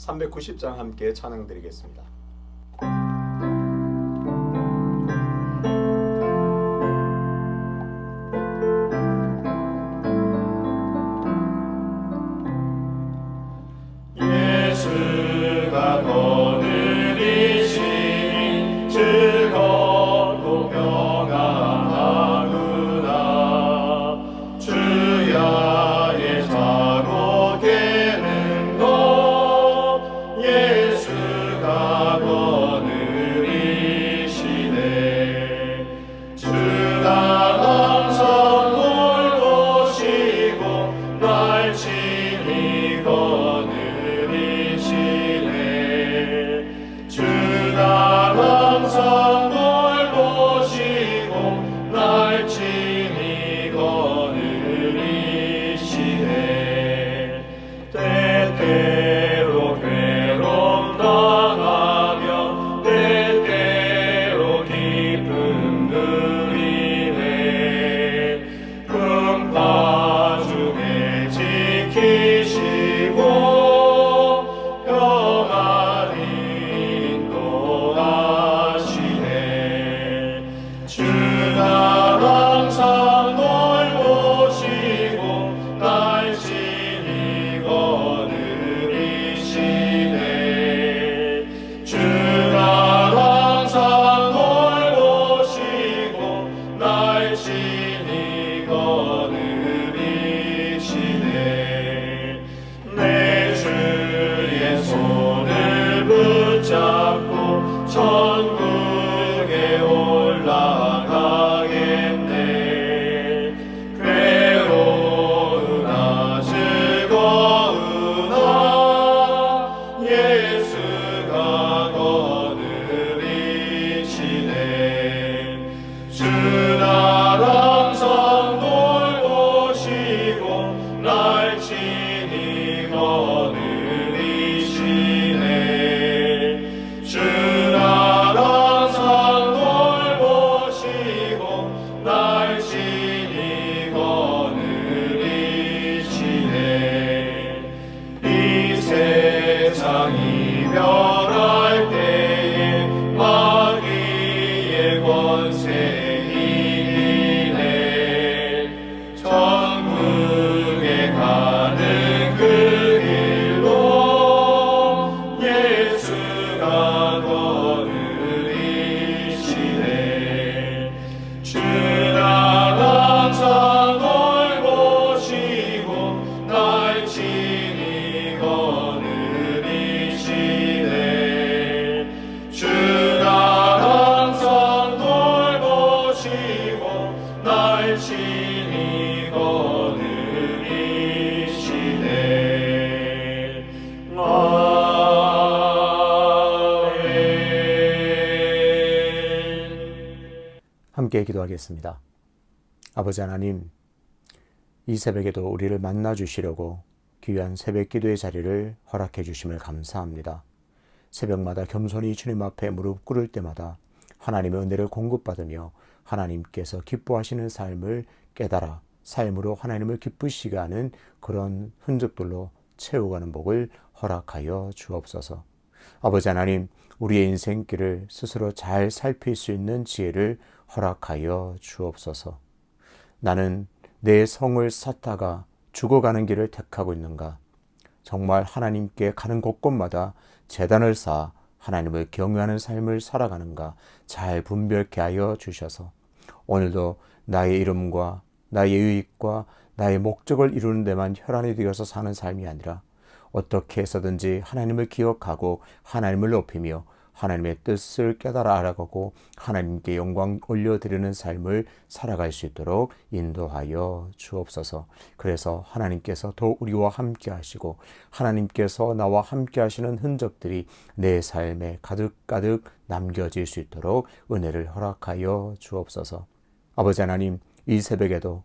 390장 함께 찬양드리겠습니다. 예수가 거느리시니 즐겁고 평안하구나. 주야의 자고 깨는 것 예수가 거느리시네. 주가 항상 돌보시고 날 친히 거느리시네. 주가 항상 돌보시고 날 친히 거느리시네. 때때로 괴로움 당하며 때때로 기쁨 누리네. 풍파 중에 지키시고 평안히 인도하시네. 주가 항상 돌보시고 날 친히 거느리시네. 주가 항상 돌보시고 날 친히 거느리시네. 내 주의 손을 붙잡고 천국에 올라가겠네. 괴로우나 즐거우나 예수가 거느리시네. 주가 항상 돌보시고 날 친히 거느리시네. 주가 항상 돌보시고 날 친히 거느리시네. 이 세상 이별할 때에 마귀의 권세 이기네. 천국에 가는 그 길로 예수가 거느리시네. 주가 항상 돌보시고 날 친히 거느리시네. 주가 항상 돌보시고 날 친히 거느리시네. 아멘. 함께 기도하겠습니다. 아버지 하나님, 이 새벽에도 우리를 만나 주시려고 귀한 새벽 기도의 자리를 허락해 주심을 감사합니다. 새벽마다 겸손히 주님 앞에 무릎 꿇을 때마다 하나님의 은혜를 공급받으며 하나님께서 기뻐하시는 삶을 깨달아 삶으로 하나님을 기쁘시게 하는 그런 흔적들로 채워가는 복을 허락하여 주옵소서. 아버지 하나님, 우리의 인생길을 스스로 잘 살필 수 있는 지혜를 허락하여 주옵소서. 나는 내 성을 쌓다가 죽어가는 길을 택하고 있는가? 정말 하나님께 가는 곳곳마다 제단을 쌓아 하나님을 경외하는 삶을 살아가는가? 잘 분별케 하여 주셔서 오늘도 나의 이름과 나의 유익과 나의 목적을 이루는 데만 혈안이 되어서 사는 삶이 아니라 어떻게 해서든지 하나님을 기억하고 하나님을 높이며 하나님의 뜻을 깨달아 알아가고 하나님께 영광 올려드리는 삶을 살아갈 수 있도록 인도하여 주옵소서. 그래서 하나님께서 더욱 우리와 함께 하시고 하나님께서 나와 함께 하시는 흔적들이 내 삶에 가득가득 남겨질 수 있도록 은혜를 허락하여 주옵소서. 아버지 하나님, 이 새벽에도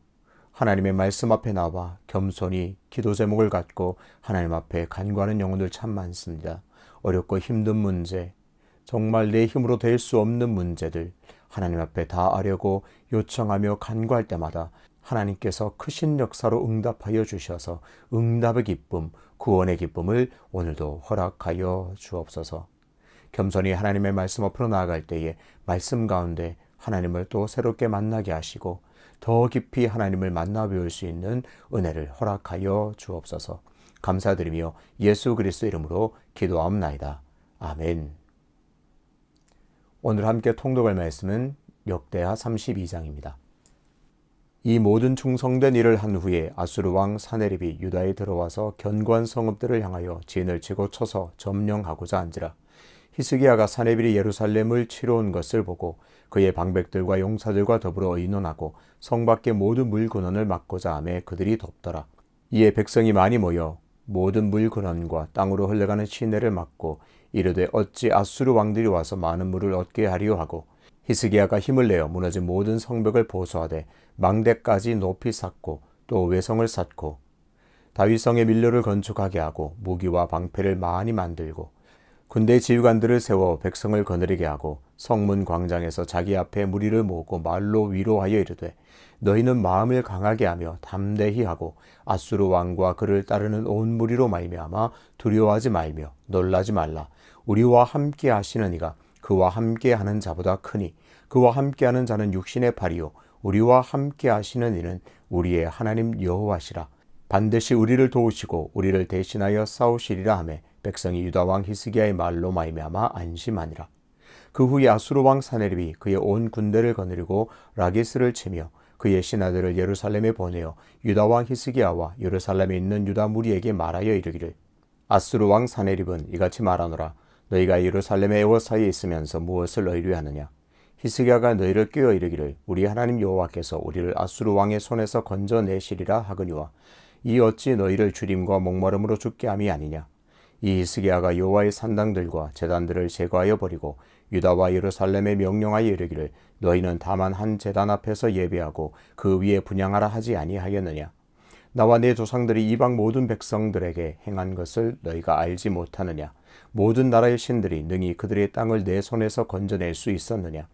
하나님의 말씀 앞에 나와 겸손히 기도 제목을 갖고 하나님 앞에 간구하는 영혼들 참 많습니다. 어렵고 힘든 문제, 정말 내 힘으로 될 수 없는 문제들 하나님 앞에 다 아려고 요청하며 간구할 때마다 하나님께서 크신 역사로 응답하여 주셔서 응답의 기쁨, 구원의 기쁨을 오늘도 허락하여 주옵소서. 겸손히 하나님의 말씀 앞으로 나아갈 때에 말씀 가운데 하나님을 또 새롭게 만나게 하시고 더 깊이 하나님을 만나 배울 수 있는 은혜를 허락하여 주옵소서. 감사드리며 예수 그리스도 이름으로 기도하옵나이다. 아멘. 오늘 함께 통독할 말씀은 역대하 32장입니다. 이 모든 충성된 일을 한 후에 아수르 왕 사네립이 유다에 들어와서 견고한 성읍들을 향하여 진을 치고 쳐서 점령하고자 한지라. 히스기야가 사네립이 예루살렘을 치러 온 것을 보고 그의 방백들과 용사들과 더불어 의논하고 성 밖의 모든 물 근원을 막고자 하매 그들이 돕더라. 이에 백성이 많이 모여 모든 물 근원과 땅으로 흘러가는 시내를 막고 이르되 어찌 아수르 왕들이 와서 많은 물을 얻게 하리요 하고 히스기야가 힘을 내어 무너진 모든 성벽을 보수하되 망대까지 높이 쌓고 또 외성을 쌓고 다윗성의 밀로를 건축하게 하고 무기와 방패를 많이 만들고 군대 지휘관들을 세워 백성을 거느리게 하고 성문 광장에서 자기 앞에 무리를 모으고 말로 위로하여 이르되 너희는 마음을 강하게 하며 담대히 하고 아수르 왕과 그를 따르는 온 무리로 말미암아 두려워하지 말며 놀라지 말라. 우리와 함께 하시는 이가 그와 함께 하는 자보다 크니 그와 함께 하는 자는 육신의 팔이요 우리와 함께 하시는 이는 우리의 하나님 여호와시라. 반드시 우리를 도우시고 우리를 대신하여 싸우시리라 하매 백성이 유다 왕 히스기야의 말로 말미암아 안심하니라. 그 후에 아수르 왕 사네립이 그의 온 군대를 거느리고 라기스를 치며 그의 신하들을 예루살렘에 보내어 유다 왕 히스기야와 예루살렘에 있는 유다 무리에게 말하여 이르기를 아수르 왕 사네립은 이같이 말하노라. 너희가 예루살렘의 애워사이에 있으면서 무엇을 의뢰하느냐. 히스기야가 너희를 꾀어 이르기를 우리 하나님 여호와께서 우리를 아수르 왕의 손에서 건져내시리라 하거니와 이 어찌 너희를 주림과 목마름으로 죽게 함이 아니냐. 이 히스기야가 여호와의 산당들과 제단들을 제거하여 버리고 유다와 예루살렘에 명령하여 이르기를 너희는 다만 한 제단 앞에서 예배하고 그 위에 분향하라 하지 아니하였느냐. 나와 내 조상들이 이방 모든 백성들에게 행한 것을 너희가 알지 못하느냐. 모든 나라의 신들이 능히 그들의 땅을 내 손에서 건져낼 수 있었느냐.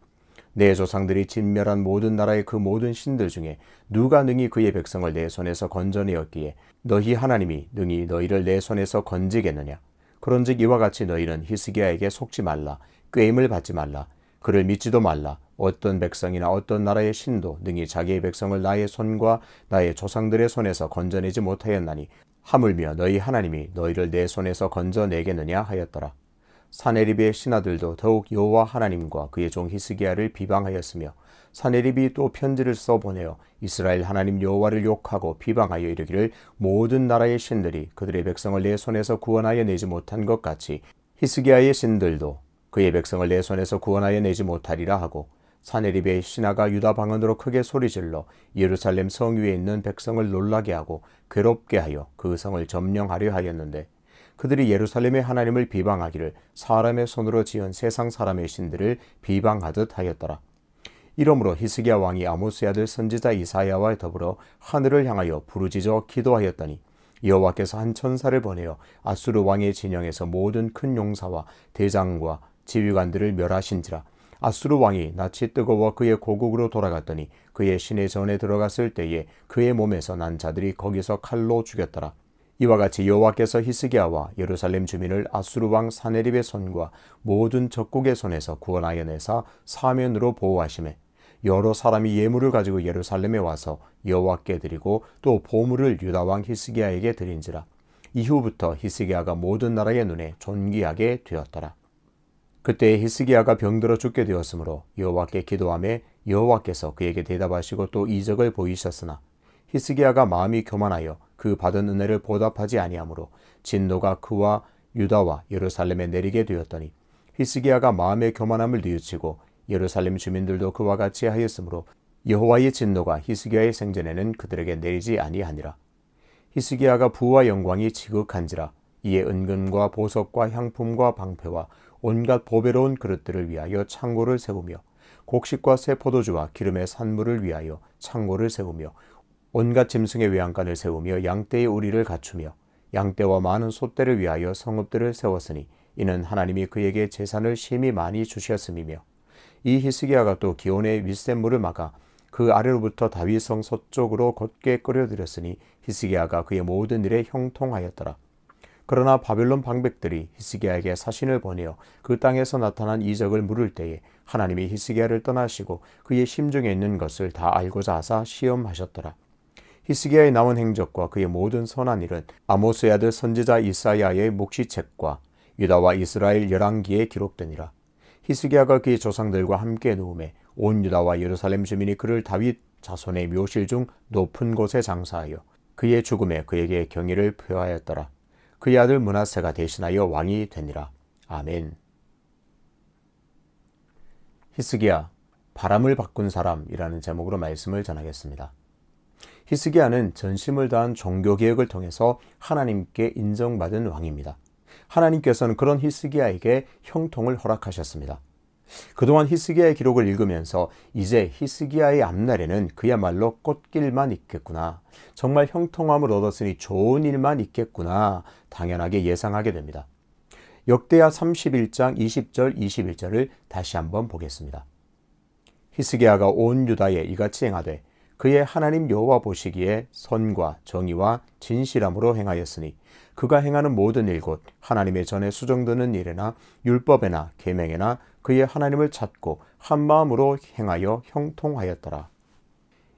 내 조상들이 진멸한 모든 나라의 그 모든 신들 중에 누가 능히 그의 백성을 내 손에서 건져내었기에 너희 하나님이 능히 너희를 내 손에서 건지겠느냐. 그런즉 이와 같이 너희는 히스기야에게 속지 말라. 꾀임을 받지 말라. 그를 믿지도 말라. 어떤 백성이나 어떤 나라의 신도 능히 자기의 백성을 나의 손과 나의 조상들의 손에서 건져내지 못하였나니 하물며 너희 하나님이 너희를 내 손에서 건져내겠느냐 하였더라. 사네립의 신하들도 더욱 여호와 하나님과 그의 종 히스기야를 비방하였으며 사네립이 또 편지를 써보내어 이스라엘 하나님 여호와를 욕하고 비방하여 이르기를 모든 나라의 신들이 그들의 백성을 내 손에서 구원하여 내지 못한 것 같이 히스기야의 신들도 그의 백성을 내 손에서 구원하여 내지 못하리라 하고 사네립의 신하가 유다 방언으로 크게 소리질러 예루살렘 성 위에 있는 백성을 놀라게 하고 괴롭게 하여 그 성을 점령하려 하였는데 그들이 예루살렘의 하나님을 비방하기를 사람의 손으로 지은 세상 사람의 신들을 비방하듯 하였더라. 이러므로 히스기야 왕이 아모스의 아들 선지자 이사야와 더불어 하늘을 향하여 부르짖어 기도하였더니 여호와께서 한 천사를 보내어 아수르 왕의 진영에서 모든 큰 용사와 대장과 지휘관들을 멸하신지라. 아수르 왕이 낯이 뜨거워 그의 고국으로 돌아갔더니 그의 시내 전에 들어갔을 때에 그의 몸에서 난 자들이 거기서 칼로 죽였더라. 이와 같이 여호와께서 히스기야와 예루살렘 주민을 아수르 왕 사네립의 손과 모든 적국의 손에서 구원하여 내사 사면으로 보호하시매 여러 사람이 예물을 가지고 예루살렘에 와서 여호와께 드리고 또 보물을 유다 왕 히스기야에게 드린지라. 이후부터 히스기야가 모든 나라의 눈에 존귀하게 되었더라. 그때 히스기야가 병들어 죽게 되었으므로 여호와께 기도하매 여호와께서 그에게 대답하시고 또 이적을 보이셨으나 히스기야가 마음이 교만하여 그 받은 은혜를 보답하지 아니하므로 진노가 그와 유다와 예루살렘에 내리게 되었더니 히스기야가 마음의 교만함을 뉘우치고 예루살렘 주민들도 그와 같이 하였으므로 여호와의 진노가 히스기야의 생전에는 그들에게 내리지 아니하니라. 히스기야가 부와 영광이 지극한지라. 이에 은금과 보석과 향품과 방패와 온갖 보배로운 그릇들을 위하여 창고를 세우며 곡식과 새 포도주와 기름의 산물을 위하여 창고를 세우며 온갖 짐승의 외양간을 세우며 양떼의 우리를 갖추며 양떼와 많은 소떼를 위하여 성읍들을 세웠으니 이는 하나님이 그에게 재산을 심히 많이 주셨음이며 이 히스기야가 또 기온의 윗샘물을 막아 그 아래로부터 다윗성 서쪽으로 곧게 끌어들였으니 히스기야가 그의 모든 일에 형통하였더라. 그러나 바벨론 방백들이 히스기야에게 사신을 보내어 그 땅에서 나타난 이적을 물을 때에 하나님이 히스기야를 떠나시고 그의 심중에 있는 것을 다 알고자 하사 시험하셨더라. 히스기야의 남은 행적과 그의 모든 선한 일은 아모스의 아들 선지자 이사야의 묵시책과 유다와 이스라엘 열왕기에 기록되니라. 히스기야가 그의 조상들과 함께 누움에 온 유다와 예루살렘 주민이 그를 다윗 자손의 묘실 중 높은 곳에 장사하여 그의 죽음에 그에게 경의를 표하였더라. 그의 아들 므낫세가 대신하여 왕이 되니라. 아멘. 히스기야, 바람을 바꾼 사람이라는 제목으로 말씀을 전하겠습니다. 히스기야는 전심을 다한 종교개혁을 통해서 하나님께 인정받은 왕입니다. 하나님께서는 그런 히스기야에게 형통을 허락하셨습니다. 그동안 히스기야의 기록을 읽으면서 이제 히스기야의 앞날에는 그야말로 꽃길만 있겠구나, 정말 형통함을 얻었으니 좋은 일만 있겠구나 당연하게 예상하게 됩니다. 역대하 31장 20절 21절을 다시 한번 보겠습니다. 히스기야가 온 유다에 이같이 행하되 그의 하나님 여호와 보시기에 선과 정의와 진실함으로 행하였으니 그가 행하는 모든 일 곧 하나님의 전에 수정되는 일에나 율법에나 계명에나 그의 하나님을 찾고 한 마음으로 행하여 형통하였더라.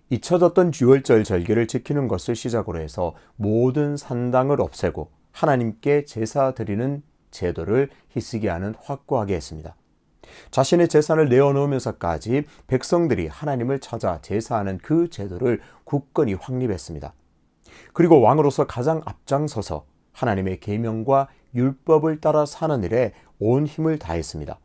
잊혀졌던 유월절 절기를 지키는 것을 시작으로 해서 모든 산당을 없애고 하나님께 제사 드리는 제도를 히스기야는 확고하게 했습니다. 자신의 재산을 내어놓으면서까지 백성들이 하나님을 찾아 제사하는 그 제도를 굳건히 확립했습니다. 그리고 왕으로서 가장 앞장서서 하나님의 계명과 율법을 따라 사는 일에 온 힘을 다했습니다.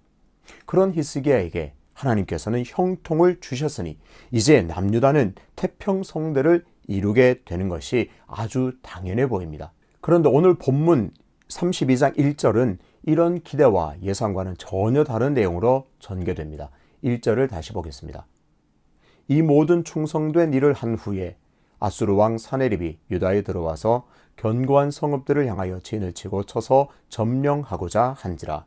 그런 히스기야에게 하나님께서는 형통을 주셨으니 이제 남유다는 태평성대를 이루게 되는 것이 아주 당연해 보입니다. 그런데 오늘 본문 32장 1절은 이런 기대와 예상과는 전혀 다른 내용으로 전개됩니다. 1절을 다시 보겠습니다. 이 모든 충성된 일을 한 후에 아수르 왕 사네립이 유다에 들어와서 견고한 성읍들을 향하여 진을 치고 쳐서 점령하고자 한지라.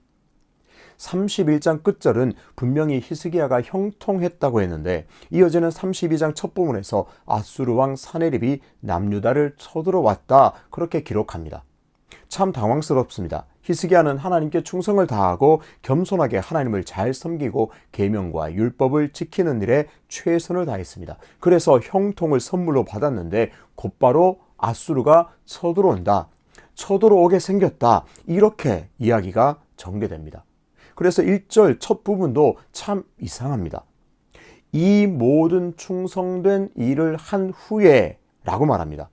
31장 끝절은 분명히 히스기야가 형통했다고 했는데 이어지는 32장 첫 부분에서 아수르 왕 사네립이 남유다를 쳐들어왔다 그렇게 기록합니다. 참 당황스럽습니다. 히스기야는 하나님께 충성을 다하고 겸손하게 하나님을 잘 섬기고 계명과 율법을 지키는 일에 최선을 다했습니다. 그래서 형통을 선물로 받았는데 곧바로 아수르가 쳐들어온다, 쳐들어오게 생겼다, 이렇게 이야기가 전개됩니다. 그래서 1절 첫 부분도 참 이상합니다. 이 모든 충성된 일을 한 후에 라고 말합니다.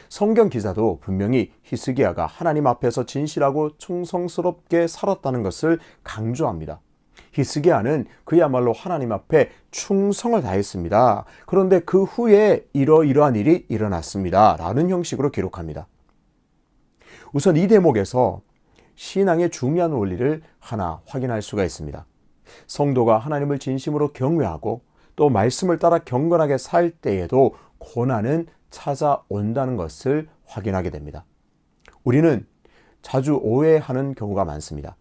성경 기자도 분명히 히스기야가 하나님 앞에서 진실하고 충성스럽게 살았다는 것을 강조합니다. 히스기야는 그야말로 하나님 앞에 충성을 다했습니다. 그런데 그 후에 이러이러한 일이 일어났습니다 라는 형식으로 기록합니다. 우선 이 대목에서 신앙의 중요한 원리를 하나 확인할 수가 있습니다. 성도가 하나님을 진심으로 경외하고 또 말씀을 따라 경건하게 살 때에도 고난은 찾아온다는 것을 확인하게 됩니다. 우리는 자주 오해하는 경우가 많습니다.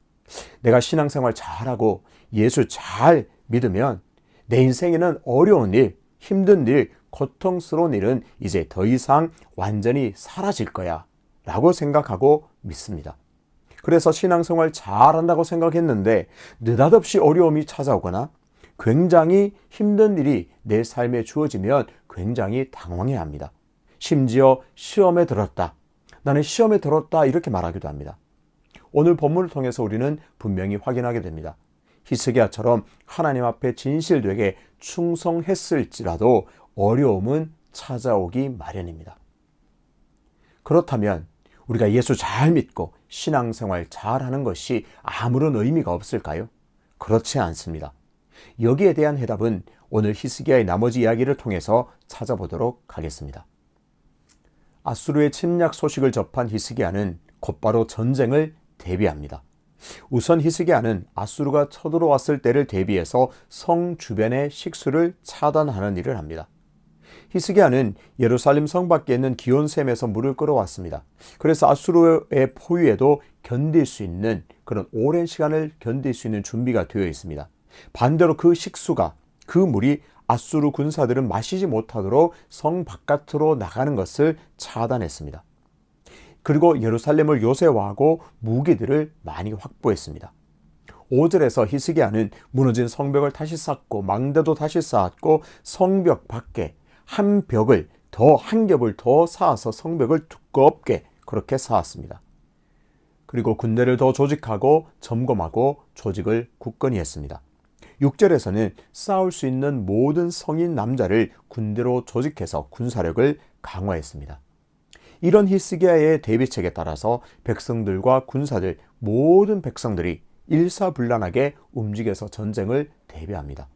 내가 신앙생활 잘하고 예수 잘 믿으면 내 인생에는 어려운 일, 힘든 일, 고통스러운 일은 이제 더 이상 완전히 사라질 거야 라고 생각하고 믿습니다. 그래서 신앙생활 잘한다고 생각했는데 느닷없이 어려움이 찾아오거나 굉장히 힘든 일이 내 삶에 주어지면 굉장히 당황해야 합니다. 심지어 시험에 들었다, 나는 시험에 들었다 이렇게 말하기도 합니다. 오늘 본문을 통해서 우리는 분명히 확인하게 됩니다. 히스기야처럼 하나님 앞에 진실되게 충성했을지라도 어려움은 찾아오기 마련입니다. 그렇다면 우리가 예수 잘 믿고 신앙생활 잘하는 것이 아무런 의미가 없을까요? 그렇지 않습니다. 여기에 대한 해답은 오늘 히스기야의 나머지 이야기를 통해서 찾아보도록 하겠습니다. 아수르의 침략 소식을 접한 히스기야는 곧바로 전쟁을 대비합니다. 우선 히스기야는 아수르가 쳐들어왔을 때를 대비해서 성 주변의 식수를 차단하는 일을 합니다. 히스기야는 예루살렘 성 밖에 있는 기온샘에서 물을 끌어왔습니다. 그래서 아수르의 포위에도 견딜 수 있는, 그런 오랜 시간을 견딜 수 있는 준비가 되어 있습니다. 반대로 그 식수가, 그 물이 아수르 군사들은 마시지 못하도록 성 바깥으로 나가는 것을 차단했습니다. 그리고 예루살렘을 요새화하고 무기들을 많이 확보했습니다. 5절에서 히스기야는 무너진 성벽을 다시 쌓고 망대도 다시 쌓았고 성벽 밖에 한 겹을 더 쌓아서 성벽을 두껍게 그렇게 쌓았습니다. 그리고 군대를 더 조직하고 점검하고 조직을 굳건히 했습니다. 6절에서는 싸울 수 있는 모든 성인 남자를 군대로 조직해서 군사력을 강화했습니다. 이런 히스기야의 대비책에 따라서 백성들과 군사들, 모든 백성들이 일사불란하게 움직여서 전쟁을 대비합니다.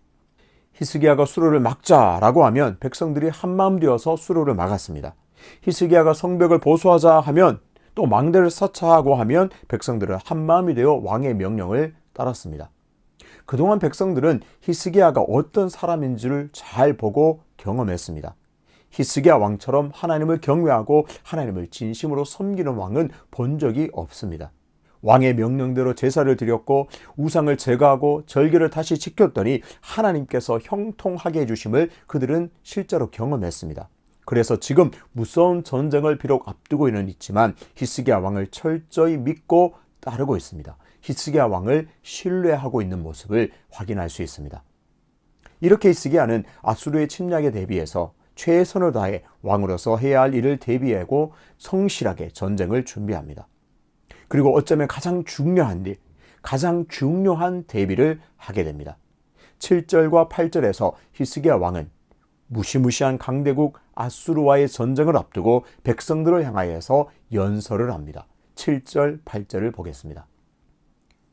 히스기야가 수로를 막자라고 하면 백성들이 한마음 되어서 수로를 막았습니다. 히스기야가 성벽을 보수하자 하면 또 망대를 쌓자고 하면 백성들은 한마음이 되어 왕의 명령을 따랐습니다. 그동안 백성들은 히스기야가 어떤 사람인지를 잘 보고 경험했습니다. 히스기야 왕처럼 하나님을 경외하고 하나님을 진심으로 섬기는 왕은 본 적이 없습니다. 왕의 명령대로 제사를 드렸고 우상을 제거하고 절기를 다시 지켰더니 하나님께서 형통하게 해주심을 그들은 실제로 경험했습니다. 그래서 지금 무서운 전쟁을 비록 앞두고 있지만 히스기야 왕을 철저히 믿고 따르고 있습니다. 히스기야 왕을 신뢰하고 있는 모습을 확인할 수 있습니다. 이렇게 히스기야는 아수르의 침략에 대비해서 최선을 다해 왕으로서 해야 할 일을 대비하고 성실하게 전쟁을 준비합니다. 그리고 어쩌면 가장 중요한 대비를 하게 됩니다. 7절과 8절에서 히스기야 왕은 무시무시한 강대국 아수르와의 전쟁을 앞두고 백성들을 향하여서 연설을 합니다. 7절, 8절을 보겠습니다.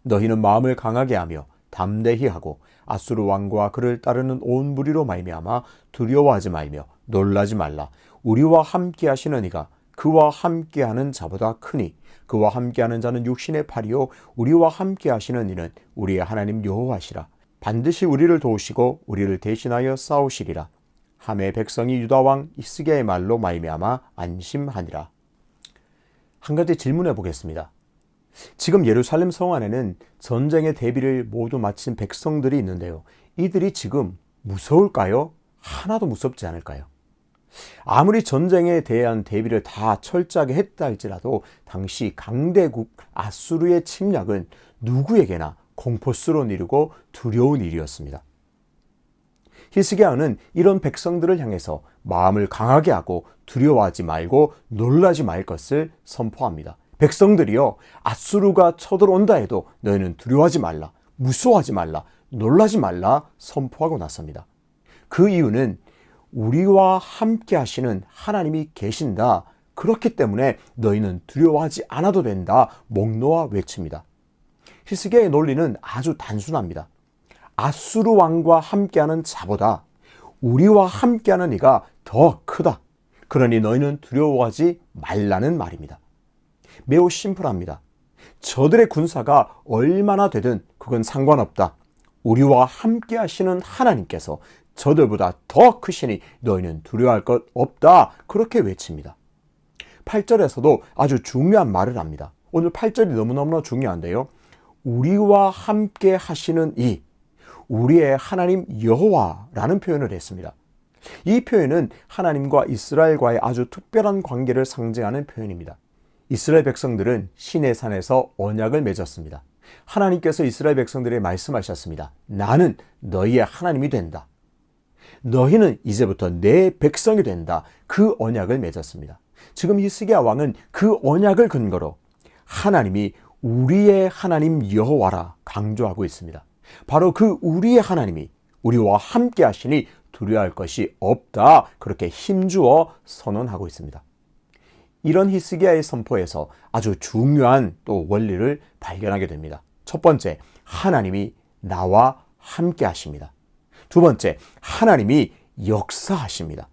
너희는 마음을 강하게 하며 담대히 하고 아수르 왕과 그를 따르는 온 무리로 말미암아 두려워하지 말며 놀라지 말라. 우리와 함께 하시는 이가 그와 함께하는 자보다 크니 그와 함께하는 자는 육신의 팔이요 우리와 함께 하시는 이는 우리의 하나님 여호와시라. 반드시 우리를 도우시고 우리를 대신하여 싸우시리라. 하매 백성이 유다 왕 히스기야의 말로 말미암아 안심하니라. 한 가지 질문해 보겠습니다. 지금 예루살렘 성 안에는 전쟁의 대비를 모두 마친 백성들이 있는데요. 이들이 지금 무서울까요? 하나도 무섭지 않을까요? 아무리 전쟁에 대한 대비를 다 철저하게 했다 할지라도 당시 강대국 아수르의 침략은 누구에게나 공포스러운 일이고 두려운 일이었습니다. 히스기야는 이런 백성들을 향해서 마음을 강하게 하고 두려워하지 말고 놀라지 말 것을 선포합니다. 백성들이요, 아수르가 쳐들어온다 해도 너희는 두려워하지 말라, 무서워하지 말라, 놀라지 말라 선포하고 나섭니다. 그 이유는 우리와 함께 하시는 하나님이 계신다. 그렇기 때문에 너희는 두려워하지 않아도 된다. 목 놓아 외칩니다. 히스기야의 논리는 아주 단순합니다. 아수르 왕과 함께하는 자보다 우리와 함께하는 이가 더 크다. 그러니 너희는 두려워하지 말라는 말입니다. 매우 심플합니다. 저들의 군사가 얼마나 되든 그건 상관없다. 우리와 함께 하시는 하나님께서 저들보다 더 크시니 너희는 두려워할 것 없다. 그렇게 외칩니다. 8절에서도 아주 중요한 말을 합니다. 오늘 8절이 너무너무나 중요한데요. 우리와 함께 하시는 이, 우리의 하나님 여호와라는 표현을 했습니다. 이 표현은 하나님과 이스라엘과의 아주 특별한 관계를 상징하는 표현입니다. 이스라엘 백성들은 시내산에서 언약을 맺었습니다. 하나님께서 이스라엘 백성들에게 말씀하셨습니다. 나는 너희의 하나님이 된다. 너희는 이제부터 내 백성이 된다. 그 언약을 맺었습니다. 지금 히스기야 왕은 그 언약을 근거로 하나님이 우리의 하나님 여호와라 강조하고 있습니다. 바로 그 우리의 하나님이 우리와 함께 하시니 두려워할 것이 없다. 그렇게 힘주어 선언하고 있습니다. 이런 히스기야의 선포에서 아주 중요한 또 원리를 발견하게 됩니다. 첫 번째, 하나님이 나와 함께 하십니다. 두 번째, 하나님이 역사하십니다.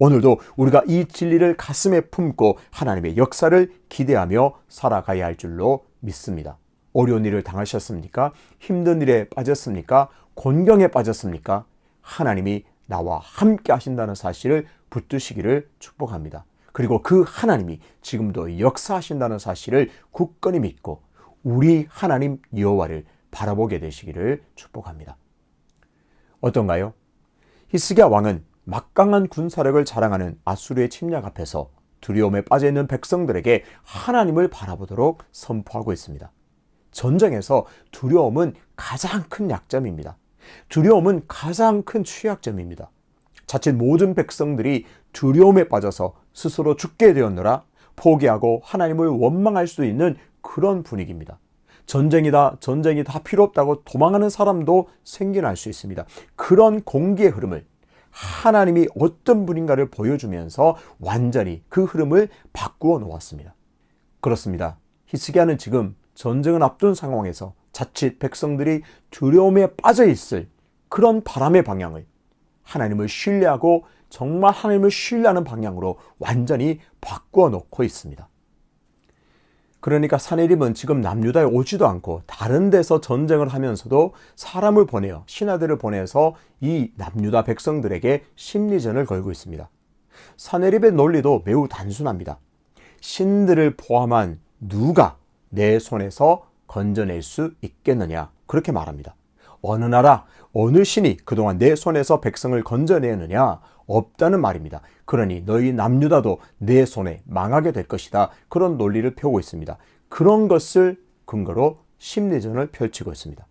오늘도 우리가 이 진리를 가슴에 품고 하나님의 역사를 기대하며 살아가야 할 줄로 믿습니다. 어려운 일을 당하셨습니까? 힘든 일에 빠졌습니까? 곤경에 빠졌습니까? 하나님이 나와 함께 하신다는 사실을 붙드시기를 축복합니다. 그리고 그 하나님이 지금도 역사하신다는 사실을 굳건히 믿고 우리 하나님 여호와를 바라보게 되시기를 축복합니다. 어떤가요? 히스기야 왕은 막강한 군사력을 자랑하는 아수르의 침략 앞에서 두려움에 빠져있는 백성들에게 하나님을 바라보도록 선포하고 있습니다. 전쟁에서 두려움은 가장 큰 약점입니다. 두려움은 가장 큰 취약점입니다. 자칫 모든 백성들이 두려움에 빠져서 스스로 죽게 되었노라 포기하고 하나님을 원망할 수 있는 그런 분위기입니다. 전쟁이 다 필요 없다고 도망하는 사람도 생겨날 수 있습니다. 그런 공기의 흐름을 하나님이 어떤 분인가를 보여주면서 완전히 그 흐름을 바꾸어 놓았습니다. 그렇습니다. 히스기야는 지금 전쟁을 앞둔 상황에서 자칫 백성들이 두려움에 빠져 있을 그런 바람의 방향을 하나님을 신뢰하고 정말 하나님을 신뢰하는 방향으로 완전히 바꾸어 놓고 있습니다. 그러니까 사내립은 지금 남유다에 오지도 않고 다른 데서 전쟁을 하면서도 사람을 보내어 신하들을 보내서 이 남유다 백성들에게 심리전을 걸고 있습니다. 사내립의 논리도 매우 단순합니다. 신들을 포함한 누가 내 손에서 건져낼 수 있겠느냐 그렇게 말합니다. 어느 나라 어느 신이 그동안 내 손에서 백성을 건져내느냐 없다는 말입니다. 그러니 너희 남유다도 내 손에 망하게 될 것이다. 그런 논리를 펴고 있습니다. 그런 것을 근거로 심리전을 펼치고 있습니다.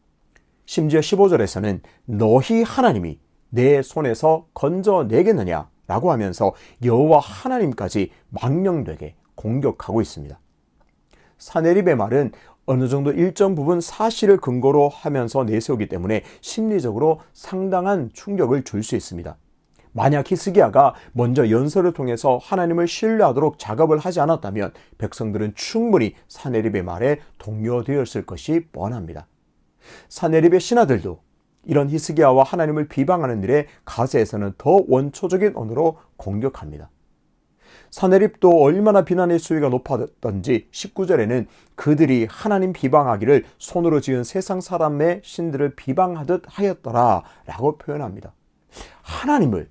심지어 15절에서는 너희 하나님이 내 손에서 건져내겠느냐 라고 하면서 여호와 하나님까지 망령되게 공격하고 있습니다. 사내립의 말은 어느 정도 일정 부분 사실을 근거로 하면서 내세우기 때문에 심리적으로 상당한 충격을 줄 수 있습니다. 만약 히스기야가 먼저 연설을 통해서 하나님을 신뢰하도록 작업을 하지 않았다면 백성들은 충분히 사내립의 말에 동요되었을 것이 뻔합니다. 사내립의 신하들도 이런 히스기야와 하나님을 비방하는 일에 가세에서는 더 원초적인 언어로 공격합니다. 사내립도 얼마나 비난의 수위가 높았던지 19절에는 그들이 하나님 비방하기를 손으로 지은 세상 사람의 신들을 비방하듯 하였더라 라고 표현합니다. 하나님을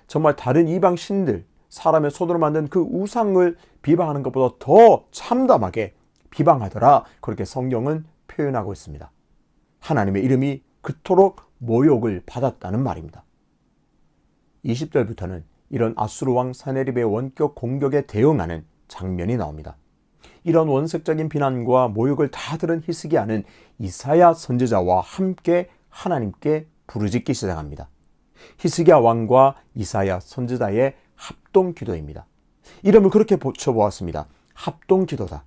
정말 다른 이방 신들, 사람의 손으로 만든 그 우상을 비방하는 것보다 더 참담하게 비방하더라 그렇게 성경은 표현하고 있습니다. 하나님의 이름이 그토록 모욕을 받았다는 말입니다. 20절부터는 이런 아수르 왕 사내립의 원격 공격에 대응하는 장면이 나옵니다. 이런 원색적인 비난과 모욕을 다 들은 히스기야는 이사야 선지자와 함께 하나님께 부르짖기 시작합니다. 히스기야 왕과 이사야 선지자의 합동 기도입니다. 이름을 그렇게 붙여보았습니다. 합동 기도다.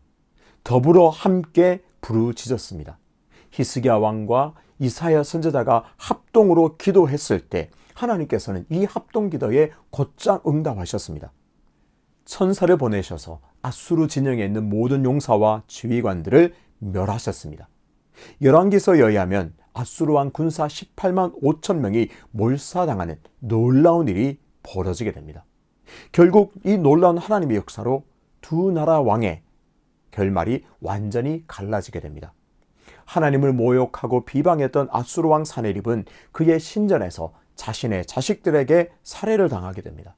더불어 함께 부르짖었습니다. 히스기야 왕과 이사야 선지자가 합동으로 기도했을 때 하나님께서는 이 합동 기도에 곧장 응답하셨습니다. 천사를 보내셔서 아수르 진영에 있는 모든 용사와 지휘관들을 멸하셨습니다. 열왕기서에 의하면 아수르 왕 군사 18만 5천 명이 몰사당하는 놀라운 일이 벌어지게 됩니다. 결국 이 놀라운 하나님의 역사로 두 나라 왕의 결말이 완전히 갈라지게 됩니다. 하나님을 모욕하고 비방했던 아수르 왕 사내립은 그의 신전에서 자신의 자식들에게 살해를 당하게 됩니다.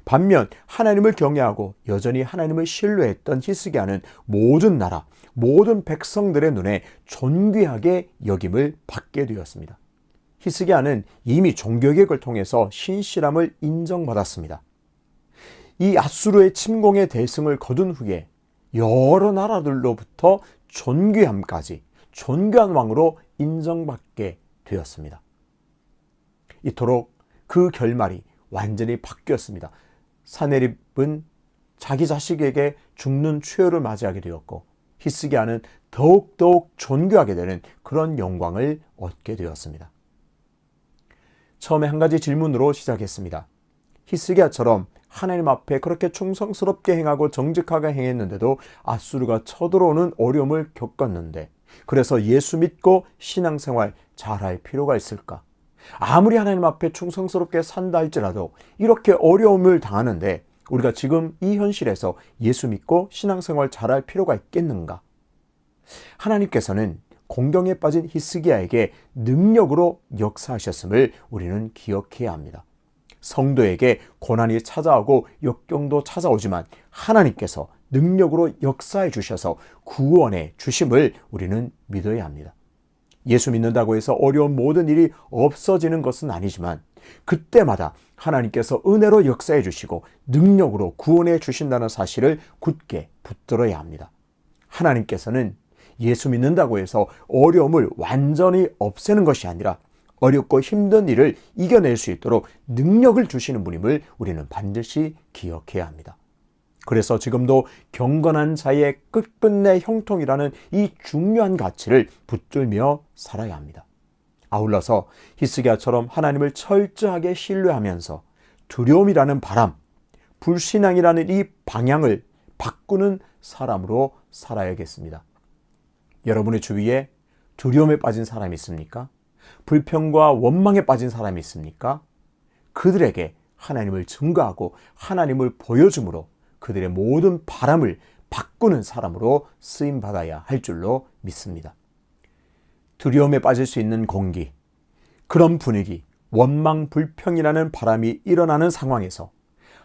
반면 하나님을 경외하고 여전히 하나님을 신뢰했던 히스기야는 모든 나라, 모든 백성들의 눈에 존귀하게 여김을 받게 되었습니다. 히스기야는 이미 종교개혁을 통해서 신실함을 인정받았습니다. 이 아수르의 침공의 대승을 거둔 후에 여러 나라들로부터 존귀함까지 존귀한 왕으로 인정받게 되었습니다. 이토록 그 결말이 완전히 바뀌었습니다. 사내립은 자기 자식에게 죽는 최후를 맞이하게 되었고 히스기야는 더욱더욱 존귀하게 되는 그런 영광을 얻게 되었습니다. 처음에 한 가지 질문으로 시작했습니다. 히스기야처럼 하나님 앞에 그렇게 충성스럽게 행하고 정직하게 행했는데도 아수르가 쳐들어오는 어려움을 겪었는데 그래서 예수 믿고 신앙생활 잘할 필요가 있을까? 아무리 하나님 앞에 충성스럽게 산다 할지라도 이렇게 어려움을 당하는데 우리가 지금 이 현실에서 예수 믿고 신앙생활 잘할 필요가 있겠는가? 하나님께서는 공경에 빠진 히스기야에게 능력으로 역사하셨음을 우리는 기억해야 합니다. 성도에게 고난이 찾아오고 역경도 찾아오지만 하나님께서 능력으로 역사해 주셔서 구원해 주심을 우리는 믿어야 합니다. 예수 믿는다고 해서 어려운 모든 일이 없어지는 것은 아니지만 그때마다 하나님께서 은혜로 역사해 주시고 능력으로 구원해 주신다는 사실을 굳게 붙들어야 합니다. 하나님께서는 예수 믿는다고 해서 어려움을 완전히 없애는 것이 아니라 어렵고 힘든 일을 이겨낼 수 있도록 능력을 주시는 분임을 우리는 반드시 기억해야 합니다. 그래서 지금도 경건한 자의 끝끝내 형통이라는 이 중요한 가치를 붙들며 살아야 합니다. 아울러서 히스기야처럼 하나님을 철저하게 신뢰하면서 두려움이라는 바람, 불신앙이라는 이 방향을 바꾸는 사람으로 살아야겠습니다. 여러분의 주위에 두려움에 빠진 사람이 있습니까? 불평과 원망에 빠진 사람이 있습니까? 그들에게 하나님을 증거하고 하나님을 보여줌으로 그들의 모든 바람을 바꾸는 사람으로 쓰임받아야 할 줄로 믿습니다. 두려움에 빠질 수 있는 공기, 그런 분위기, 원망, 불평이라는 바람이 일어나는 상황에서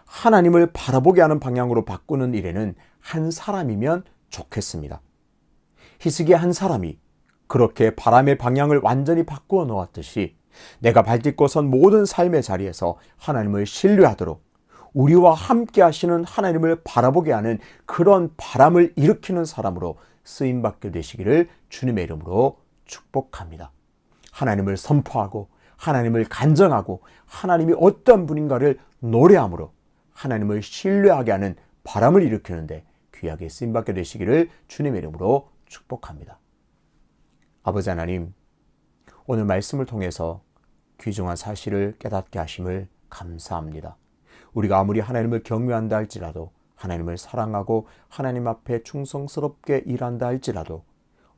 하나님을 바라보게 하는 방향으로 바꾸는 일에는 한 사람이면 좋겠습니다. 히스기야 한 사람이 그렇게 바람의 방향을 완전히 바꾸어 놓았듯이 내가 발딛고 선 모든 삶의 자리에서 하나님을 신뢰하도록 우리와 함께 하시는 하나님을 바라보게 하는 그런 바람을 일으키는 사람으로 쓰임받게 되시기를 주님의 이름으로 축복합니다. 하나님을 선포하고 하나님을 간증하고 하나님이 어떤 분인가를 노래함으로 하나님을 신뢰하게 하는 바람을 일으키는데 귀하게 쓰임받게 되시기를 주님의 이름으로 축복합니다. 아버지 하나님, 오늘 말씀을 통해서 귀중한 사실을 깨닫게 하심을 감사합니다. 우리가 아무리 하나님을 경외한다 할지라도, 하나님을 사랑하고 하나님 앞에 충성스럽게 일한다 할지라도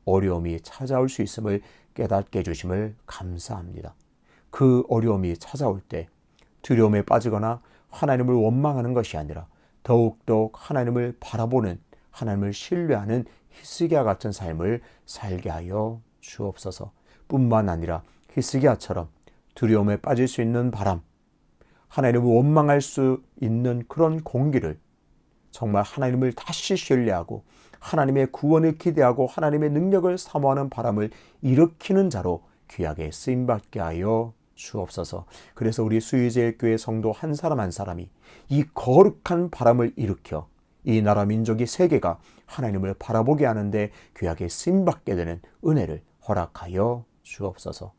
어려움이 찾아올 수 있음을 깨닫게 해주심을 감사합니다. 그 어려움이 찾아올 때 두려움에 빠지거나 하나님을 원망하는 것이 아니라 더욱더 하나님을 바라보는, 하나님을 신뢰하는 히스기야 같은 삶을 살게 하여 주옵소서. 뿐만 아니라 히스기야처럼 두려움에 빠질 수 있는 바람, 하나님을 원망할 수 있는 그런 공기를 정말 하나님을 다시 신뢰하고 하나님의 구원을 기대하고 하나님의 능력을 사모하는 바람을 일으키는 자로 귀하게 쓰임받게 하여 주옵소서. 그래서 우리 수의제일교회 성도 한 사람 한 사람이 이 거룩한 바람을 일으켜 이 나라 민족이 세계가 하나님을 바라보게 하는데 귀하게 쓰임받게 되는 은혜를 허락하여 주옵소서.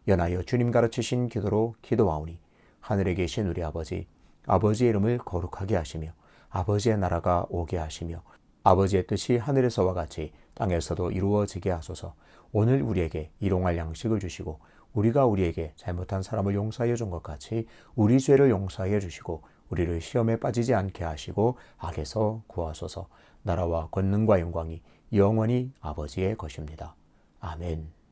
연하여 주님 가르치신 기도로 기도하오니 하늘에 계신 우리 아버지, 아버지의 이름을 거룩하게 하시며 아버지의 나라가 오게 하시며 아버지의 뜻이 하늘에서와 같이 땅에서도 이루어지게 하소서. 오늘 우리에게 일용할 양식을 주시고 우리가 우리에게 잘못한 사람을 용서하여 준 것 같이 우리 죄를 용서하여 주시고 우리를 시험에 빠지지 않게 하시고 악에서 구하소서. 나라와 권능과 영광이 영원히 아버지의 것입니다. 아멘.